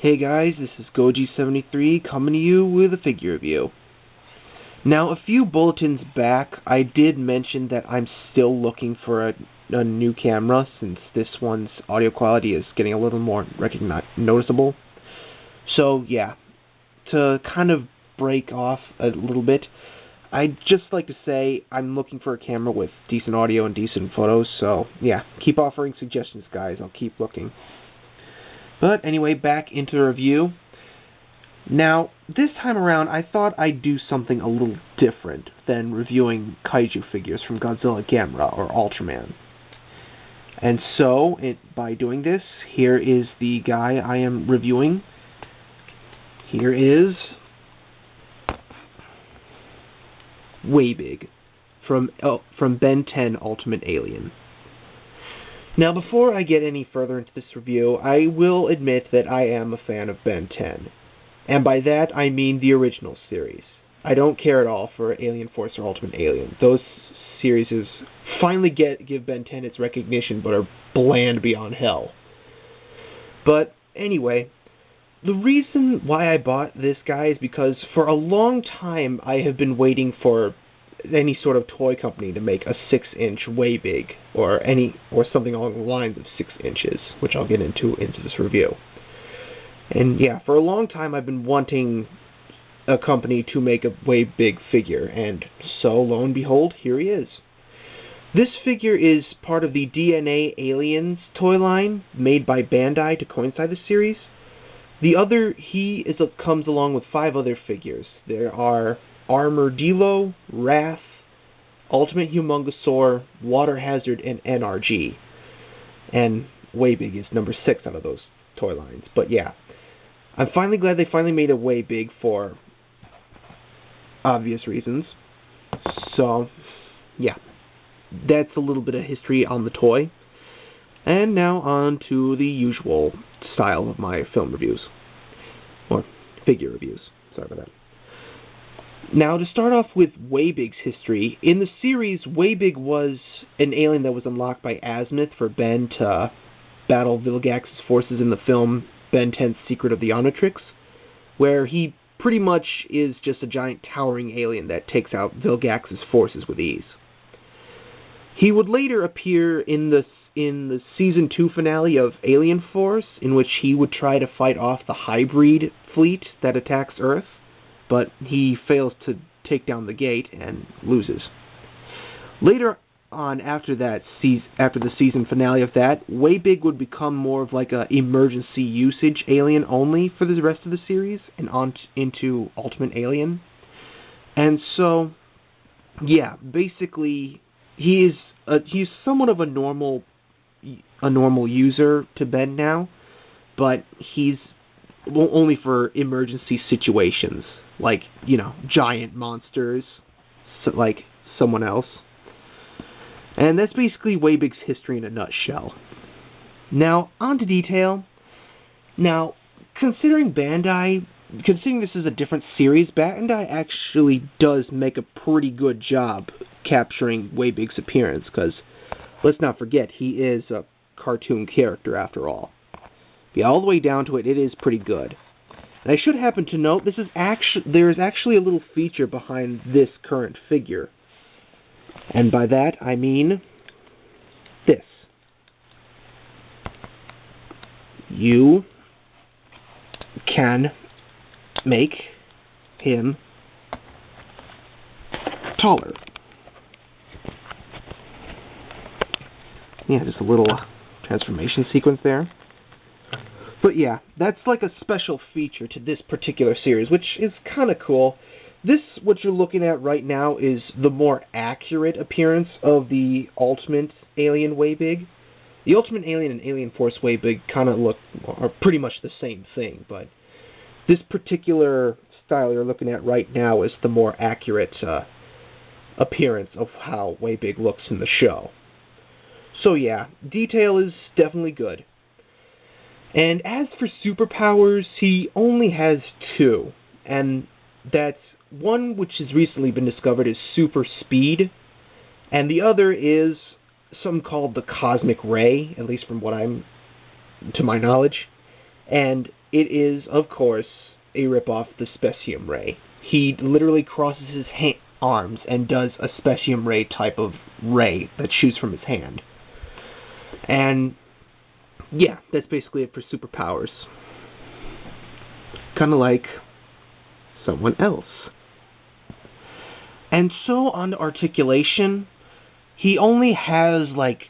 Hey guys, this is Goji73 coming to you with a figure review. Now, a few bulletins back, I did mention that I'm still looking for a new camera since this one's audio quality is getting a little more noticeable. So yeah, to kind of break off a little bit, I'd just like to say I'm looking for a camera with decent audio and decent photos, so yeah, keep offering suggestions guys, I'll keep looking. But anyway, back into the review. Now, this time around, I thought I'd do something a little different than reviewing kaiju figures from Godzilla Gamera or Ultraman. And so, by doing this, here is the guy I am reviewing. Here is Waybig from Ben 10 Ultimate Alien. Now, before I get any further into this review, I will admit that I am a fan of Ben 10. And by that, I mean the original series. I don't care at all for Alien Force or Ultimate Alien. Those series finally give Ben 10 its recognition, but are bland beyond hell. But anyway, the reason why I bought this guy is because for a long time I have been waiting for any sort of toy company to make a 6-inch Waybig, or something along the lines of 6 inches, which I'll get into this review. And yeah, for a long time I've been wanting a company to make a Waybig figure, and so lo and behold, here he is. This figure is part of the DNA Aliens toy line made by Bandai to coincide the series. Comes along with 5 other figures. There are Armadillo, Wrath, Ultimate Humongosaur, Water Hazard, and NRG. And Waybig is number 6 out of those toy lines. But yeah, I'm finally glad they finally made a Waybig for obvious reasons. So, yeah, that's a little bit of history on the toy. And now on to the usual style of my film reviews. Or figure reviews. Sorry about that. Now, to start off with Waybig's history, in the series, Waybig was an alien that was unlocked by Azimuth for Ben to battle Vilgax's forces in the film Ben 10's Secret of the Omnitrix, where he pretty much is just a giant towering alien that takes out Vilgax's forces with ease. He would later appear in the Season 2 finale of Alien Force, in which he would try to fight off the hybrid fleet that attacks Earth, but he fails to take down the gate and loses. Later on, after the season finale of that, Waybig would become more of like a emergency usage alien only for the rest of the series, and on into Ultimate Alien. And so, yeah, basically, he's somewhat of a normal user to Ben now, but he's only for emergency situations, like, giant monsters, like someone else. And that's basically Waybig's history in a nutshell. Now, on to detail. Now, considering this is a different series, Bandai actually does make a pretty good job capturing Waybig's appearance, because let's not forget, he is a cartoon character after all. Yeah, all the way down to it is pretty good. And I should happen to note, there is actually a little feature behind this current figure. And by that, I mean this. You can make him taller. Yeah, just a little transformation sequence there. But yeah, that's like a special feature to this particular series, which is kind of cool. What you're looking at right now, is the more accurate appearance of the Ultimate Alien Waybig. The Ultimate Alien and Alien Force Waybig are pretty much the same thing, but this particular style you're looking at right now is the more accurate appearance of how Waybig looks in the show. So yeah, detail is definitely good. And as for superpowers, he only has 2, and that's one which has recently been discovered is super speed, and the other is something called the cosmic ray, at least from to my knowledge. And it is, of course, a ripoff the Specium Ray. He literally crosses his arms and does a Specium Ray type of ray that shoots from his hand. And yeah, that's basically it for Superpowers. Kind of like someone else. And so on to articulation, he only has like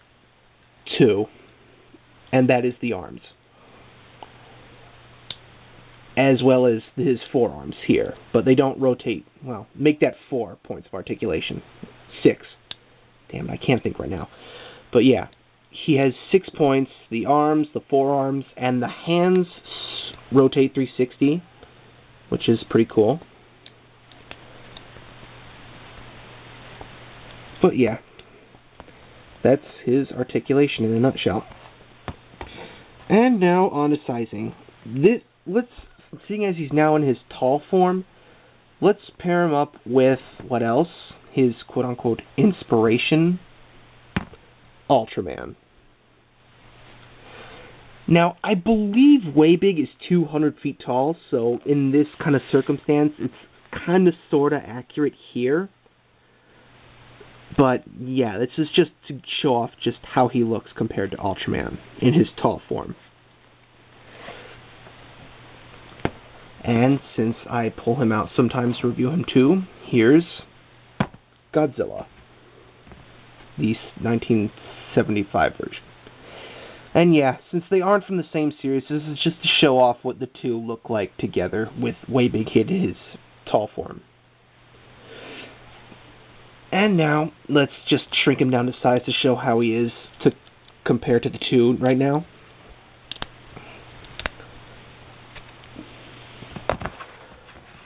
2, and that is the arms, as well as his forearms here, but they don't rotate. Well, make that 4 points of articulation. 6. Damn it, I can't think right now. But yeah, he has 6 points, the arms, the forearms, and the hands rotate 360, which is pretty cool. But yeah, that's his articulation in a nutshell. And now on to sizing. Seeing as he's now in his tall form, let's pair him up with, what else? His quote-unquote inspiration, Ultraman. Now, I believe Waybig is 200 feet tall, so in this kind of circumstance, it's kind of sort of accurate here. But yeah, this is just to show off just how he looks compared to Ultraman in his tall form. And since I pull him out sometimes to review him too, here's Godzilla, the 1975 version. And yeah, since they aren't from the same series, this is just to show off what the two look like together with Waybig in his tall form. And now, let's just shrink him down to size to show how he is to compare to the two right now.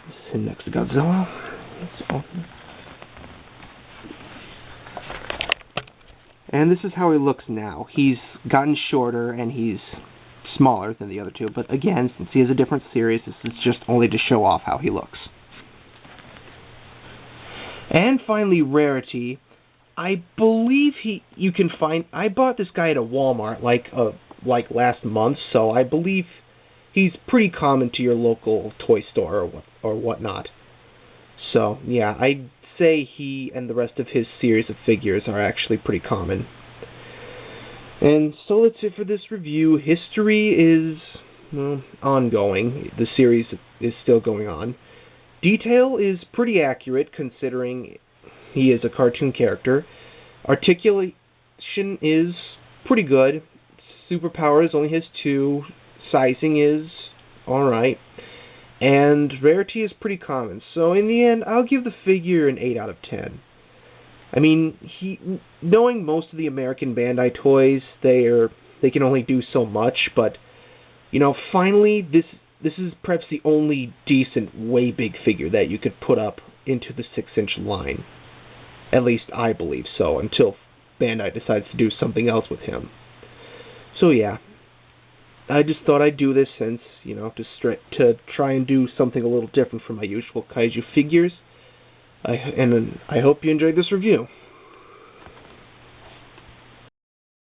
This is him next to Godzilla. And this is how he looks now. He's gotten shorter and he's smaller than the other two. But again, since he has a different series, this is just only to show off how he looks. And finally, Rarity. I believe you can find. I bought this guy at a Walmart like last month, so I believe he's pretty common to your local toy store or whatnot. So yeah, I'd say he and the rest of his series of figures are actually pretty common. And so that's it for this review. History is ongoing. The series is still going on. Detail is pretty accurate considering he is a cartoon character. Articulation is pretty good. Superpowers only has 2. Sizing is alright. And Rarity is pretty common. So in the end, I'll give the figure an 8 out of 10. I mean, knowing most of the American Bandai toys, they can only do so much, but you know, finally this is perhaps the only decent Waybig figure that you could put up into the 6-inch line. At least I believe so, until Bandai decides to do something else with him. So yeah, I just thought I'd do this since, you know, to try and do something a little different from my usual kaiju figures. And I hope you enjoyed this review.